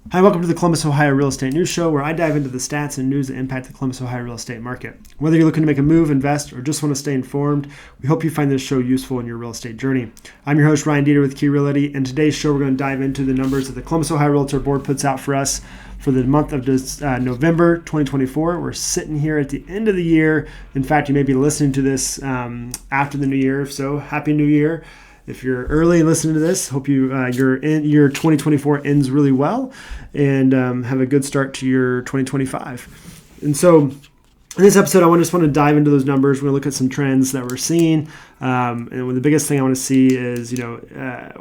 Hi, welcome to the Columbus, Ohio Real Estate News Show, where I dive into the stats and news that impact the Columbus, Ohio real estate market. Whether you're looking to make a move, invest, or just want to stay informed, we hope you find this show useful in your real estate journey. I'm your host, Ryan Dieter with Key Realty, and today's show we're going to dive into the numbers that the Columbus, Ohio Realtor Board puts out for us for the month of November 2024. We're sitting here at the end of the year. In fact, you may be listening to this after the new year, so Happy New Year. If you're early listening to this, hope your 2024 ends really well and have a good start to your 2025. And so in this episode, I just want to dive into those numbers. We're going to look at some trends that we're seeing. And the biggest thing I want to see is,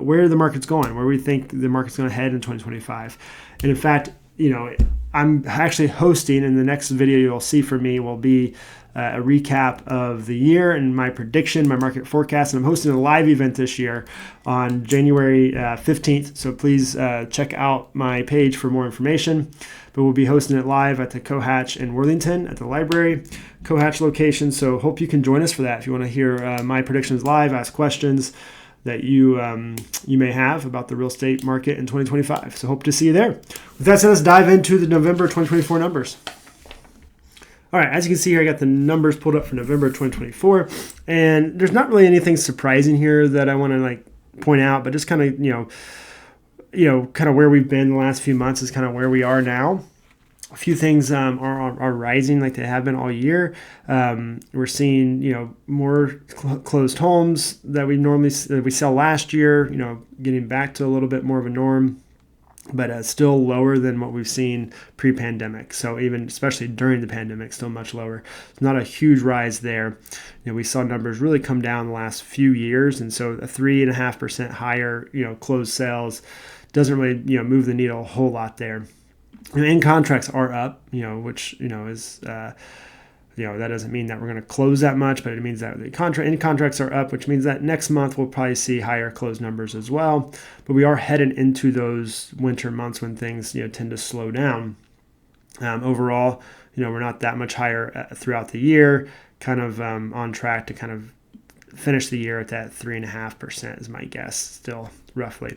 where the market's going, where we think the market's going to head in 2025. And in fact, I'm actually hosting, and the next video you'll see from me will be a recap of the year and my prediction, my market forecast. And I'm hosting a live event this year on January 15th. So please check out my page for more information. But we'll be hosting it live at the Cohatch in Worthington at the library, Cohatch location. So hope you can join us for that. If you want to hear my predictions live, ask questions that you may have about the real estate market in 2025. So hope to see you there. With that said, let's dive into the November 2024 numbers. All right, as you can see here, I got the numbers pulled up for November 2024, and there's not really anything surprising here that I want to point out, but just kind of kind of where we've been the last few months is kind of where we are now. A few things are rising like they have been all year. We're seeing more closed homes that we sell last year. Getting back to a little bit more of a norm, but still lower than what we've seen pre-pandemic. So even especially during the pandemic, still much lower. It's not a huge rise there. We saw numbers really come down the last few years, and so a 3.5% higher closed sales doesn't really move the needle a whole lot there. And end contracts are up, which is that doesn't mean that we're going to close that much, but it means that the end contracts are up, which means that next month we'll probably see higher closed numbers as well. But we are headed into those winter months when things tend to slow down. Overall, we're not that much higher throughout the year. Kind of on track to kind of finish the year at that 3.5% is my guess, still roughly.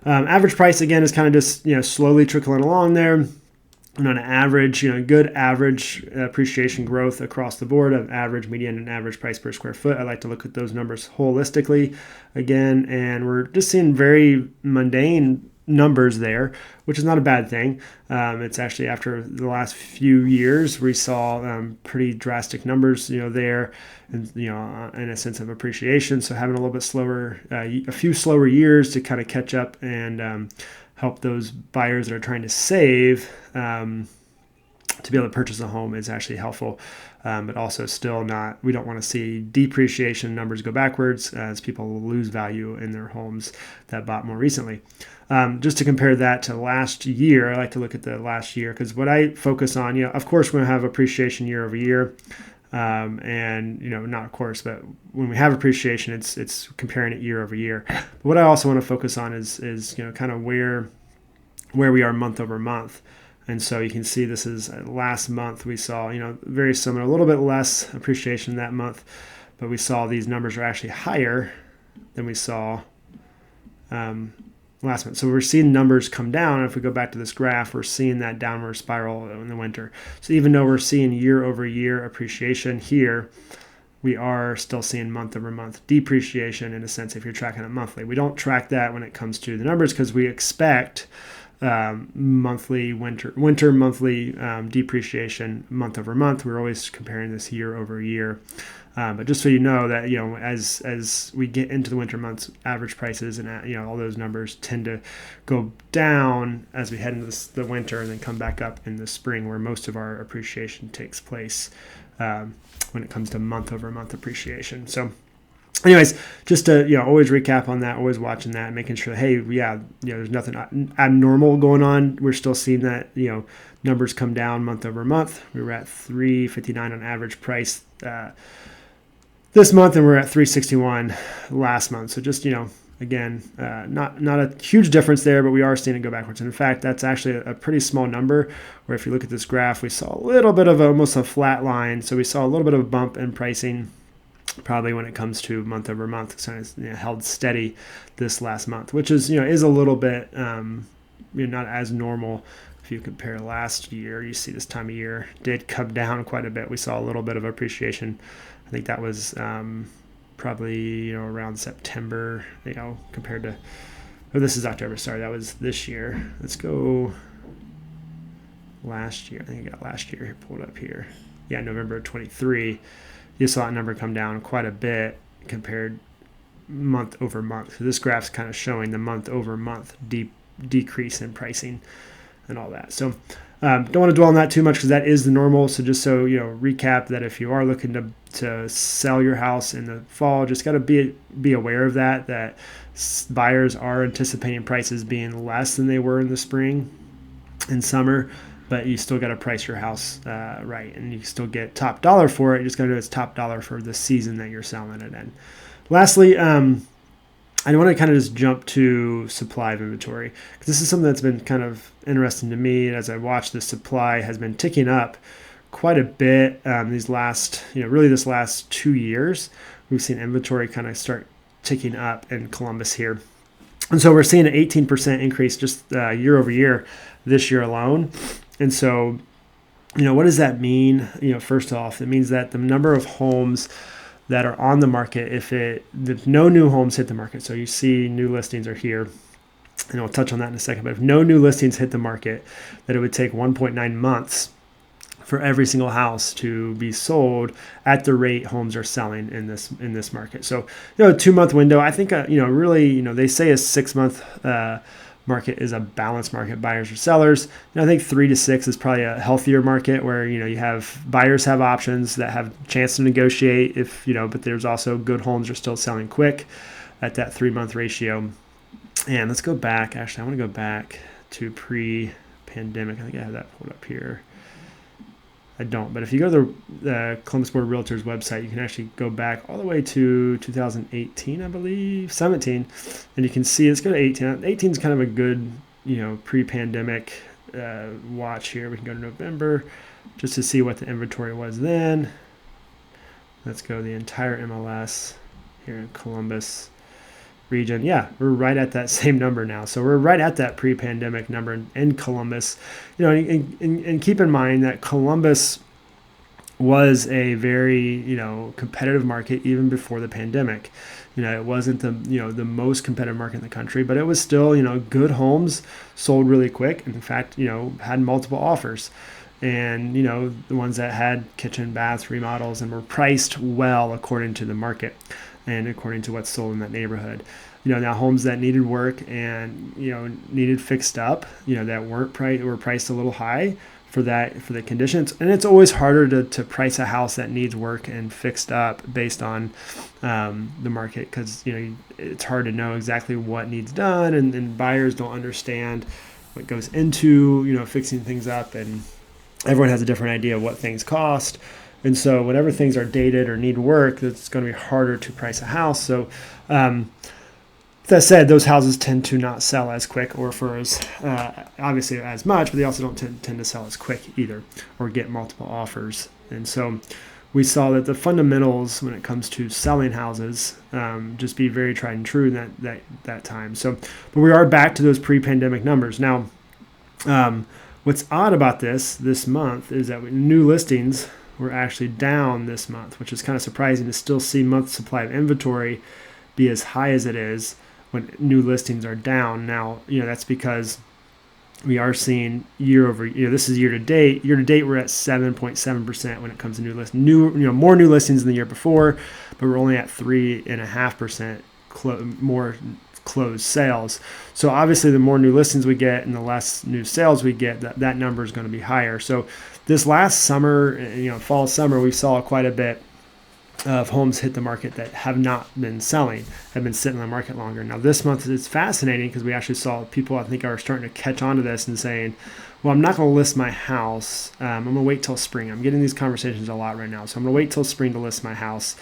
Average price again is kind of just slowly trickling along there. And on average, good average appreciation growth across the board of average, median, and average price per square foot. I like to look at those numbers holistically again, and we're just seeing very mundane numbers there, which is not a bad thing. It's actually after the last few years we saw pretty drastic numbers, there, and in a sense of appreciation. So having a little bit slower, a few slower years to kind of catch up and help those buyers that are trying to save to be able to purchase a home is actually helpful, but also still not. We don't want to see depreciation numbers go backwards as people lose value in their homes that bought more recently. Just to compare that to last year, I like to look at the last year because what I focus on, of course, we're going to have appreciation year over year. And not of course, but when we have appreciation, it's comparing it year over year. But what I also want to focus on is kind of where we are month over month. And so you can see this is last month we saw very similar, a little bit less appreciation that month, but we saw these numbers are actually higher than we saw last month. So we're seeing numbers come down. And if we go back to this graph, we're seeing that downward spiral in the winter. So even though we're seeing year over year appreciation here, we are still seeing month over month depreciation in a sense if you're tracking it monthly. We don't track that when it comes to the numbers because we expect monthly winter monthly depreciation month over month. We're always comparing this year over year. But just so you know that as we get into the winter months, average prices and all those numbers tend to go down as we head into the winter and then come back up in the spring, where most of our appreciation takes place when it comes to month over month appreciation. So anyways, just to always recap on that, always watching that, and making sure, hey, there's nothing abnormal going on. We're still seeing that numbers come down month over month. We were at $359 on average price this month, and we're at $361 last month. So just again, not a huge difference there, but we are seeing it go backwards. And in fact, that's actually a pretty small number. Where if you look at this graph, we saw a little bit of almost a flat line. So we saw a little bit of a bump in pricing probably when it comes to month over month. So it's held steady this last month, which is is a little bit not as normal. If you compare last year, you see this time of year did come down quite a bit. We saw a little bit of appreciation. I think that was probably around September. Compared to this is October. Sorry, that was this year. Let's go last year. I think I got last year here pulled up here. Yeah, November 23. You saw that number come down quite a bit compared month over month. So this graph's kind of showing the month over month decrease in pricing and all that. So don't want to dwell on that too much because that is the normal. So just so recap that if you are looking to sell your house in the fall, just got to be aware of that buyers are anticipating prices being less than they were in the spring and summer, but you still got to price your house right, and you still get top dollar for it. You just got to do its top dollar for the season that you're selling it in. Lastly, I want to kind of just jump to supply of inventory, because this is something that's been kind of interesting to me as I watch the supply has been ticking up quite a bit this last 2 years. We've seen inventory kind of start ticking up in Columbus here. And so we're seeing an 18% increase just year over year this year alone. And so, what does that mean? First off, it means that the number of homes that are on the market, if no new homes hit the market, so you see new listings are here, and I'll touch on that in a second, but if no new listings hit the market, that it would take 1.9 months for every single house to be sold at the rate homes are selling in this market. So, a 2-month window, I think, really, they say a 6-month market is a balanced market, buyers or sellers. I think 3 to 6 is probably a healthier market where, you have buyers have options that have a chance to negotiate but there's also good homes are still selling quick at that 3-month ratio. And let's go back. Actually, I want to go back to pre-pandemic. I think I have that pulled up here. I don't, but if you go to the Columbus Board of Realtors website, you can actually go back all the way to 2018, I believe, 17, and you can see, let's go to 18. 18 is kind of a good, pre-pandemic watch here. We can go to November just to see what the inventory was then. Let's go the entire MLS here in Columbus region. Yeah, we're right at that same number now. So we're right at that pre-pandemic number in Columbus. And keep in mind that Columbus was a very, competitive market even before the pandemic. It wasn't the most competitive market in the country, but it was still, good homes sold really quick. In fact, had multiple offers. And, the ones that had kitchen, baths, remodels, and were priced well according to the market and according to what's sold in that neighborhood. Now homes that needed work and, needed fixed up, that were priced a little high for the conditions. And it's always harder to price a house that needs work and fixed up based on the market, because, it's hard to know exactly what needs done, and buyers don't understand what goes into, fixing things up, and everyone has a different idea of what things cost. And so whenever things are dated or need work, it's going to be harder to price a house. So that said, those houses tend to not sell as quick or for as obviously as much, but they also don't tend to sell as quick either or get multiple offers. And so we saw that the fundamentals when it comes to selling houses just be very tried and true in that time. So, but we are back to those pre-pandemic numbers. Now, what's odd about this month is that new listings were actually down this month, which is kind of surprising to still see month supply of inventory be as high as it is when new listings are down. Now, that's because we are seeing year over year. This is year to date. Year to date, we're at 7.7% when it comes to new listings. More new listings than the year before, but we're only at 3.5% more closed sales. So obviously, the more new listings we get and the less new sales we get, that number is going to be higher. So this last summer, fall, summer, we saw quite a bit of homes hit the market that have not been selling, have been sitting on the market longer. Now this month it's fascinating because we actually saw people, I think, are starting to catch on to this and saying, well, I'm not going to list my house. I'm going to wait till spring. I'm getting these conversations a lot right now. So I'm going to wait till spring to list my house.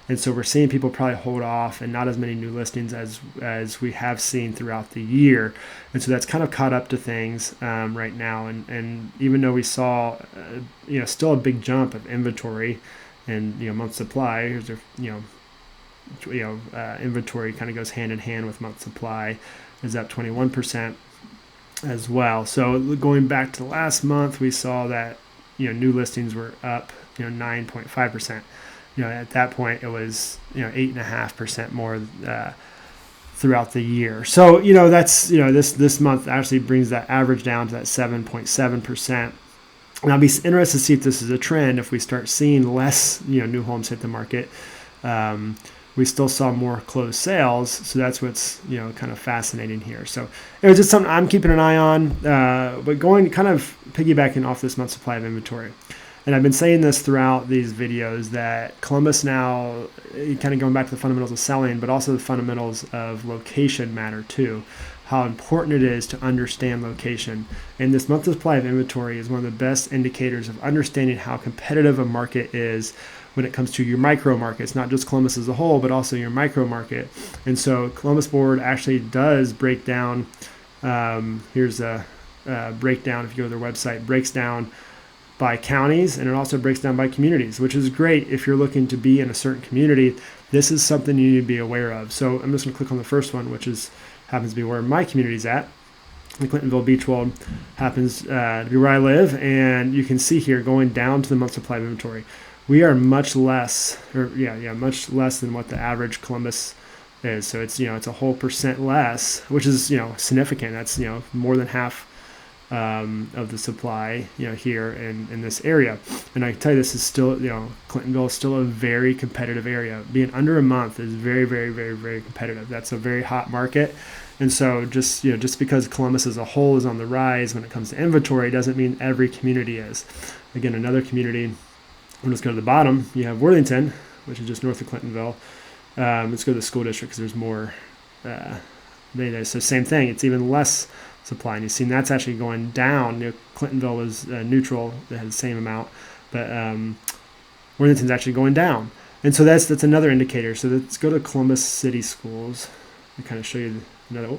And so we're seeing people probably hold off and not as many new listings as we have seen throughout the year. And so that's kind of caught up to things right now. And even though we saw, still a big jump of inventory and, month supply, here's inventory kind of goes hand in hand with month supply, is up 21%. as well. So going back to last month, we saw that new listings were up 9.5%. At that point it was 8.5% more throughout the year. So that's this month actually brings that average down to that 7.7%. And I'll be interested to see if this is a trend. If we start seeing less new homes hit the market, we still saw more closed sales. So that's what's kind of fascinating here. So it was just something I'm keeping an eye on. But going kind of piggybacking off this month's supply of inventory. And I've been saying this throughout these videos that Columbus now, kind of going back to the fundamentals of selling, but also the fundamentals of location matter too. How important it is to understand location. And this monthly supply of inventory is one of the best indicators of understanding how competitive a market is when it comes to your micro markets, not just Columbus as a whole, but also your micro market. And so Columbus Board actually does break down, here's a breakdown, if you go to their website, breaks down by counties, and it also breaks down by communities, which is great if you're looking to be in a certain community. This is something you need to be aware of. So I'm just going to click on the first one, which happens to be where my community's at. The Clintonville Beachwold happens to be where I live, and you can see here going down to the month supply of inventory, we are much less, much less than what the average Columbus is. So it's it's a whole percent less, which is significant. That's more than half of the supply here in this area. And I can tell you, this is still Clintonville is still a very competitive area. Being under a month is very, very, very, very competitive. That's a very hot market. And so just because Columbus as a whole is on the rise when it comes to inventory doesn't mean every community is. Again, another community, let's go to the bottom. You have Worthington, which is just north of Clintonville. Let's go to the school district because there's more data. So same thing, it's even less supply, and you've seen that's actually going down. Clintonville was neutral; it had the same amount, but Worthington's actually going down, and so that's another indicator. So let's go to Columbus City Schools and kind of show you another.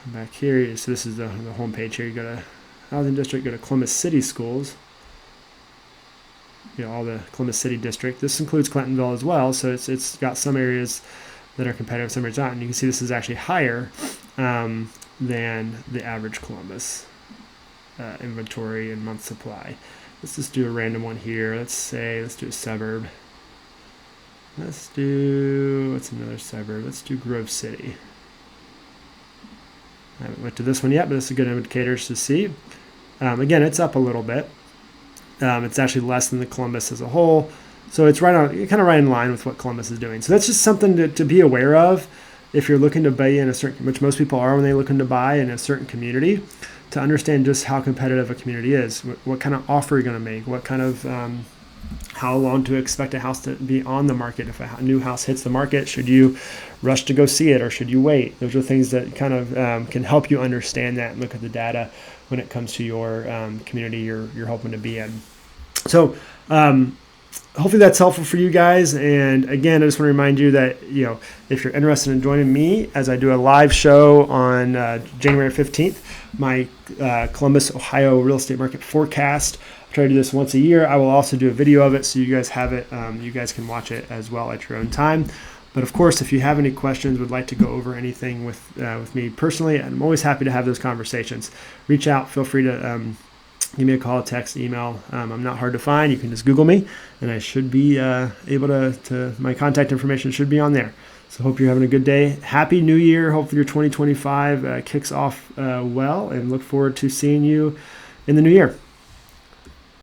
Come back here. So this is the home page here. You go to Housing District, go to Columbus City Schools. All the Columbus City District. This includes Clintonville as well, so it's got some areas that are competitive, some areas not, and you can see this is actually higher than the average Columbus inventory and month supply. Let's just do a random one here. Let's do a suburb. What's another suburb? Let's do Grove City. I haven't went to this one yet, but this is a good indicator to see. Again, it's up a little bit. It's actually less than the Columbus as a whole. So it's kind of right in line with what Columbus is doing. So that's just something to be aware of if you're looking to buy in a certain, which most people are when they're looking to buy in a certain community, to understand just how competitive a community is, what kind of offer you're going to make, what kind of, how long to expect a house to be on the market. If a new house hits the market, should you rush to go see it or should you wait? Those are things that kind of can help you understand that and look at the data when it comes to your community you're hoping to be in. So hopefully that's helpful for you guys. And again, I just want to remind you that, if you're interested in joining me as I do a live show on January 15th, my Columbus, Ohio real estate market forecast. I try to do this once a year. I will also do a video of it so you guys have it. You guys can watch it as well at your own time. But of course, if you have any questions, would like to go over anything with me personally, I'm always happy to have those conversations. Reach out. Feel free to give me a call, text, email. I'm not hard to find. You can just Google me, and I should be able to my contact information should be on there. So hope you're having a good day. Happy New Year. Hopefully your 2025 kicks off well, and look forward to seeing you in the new year.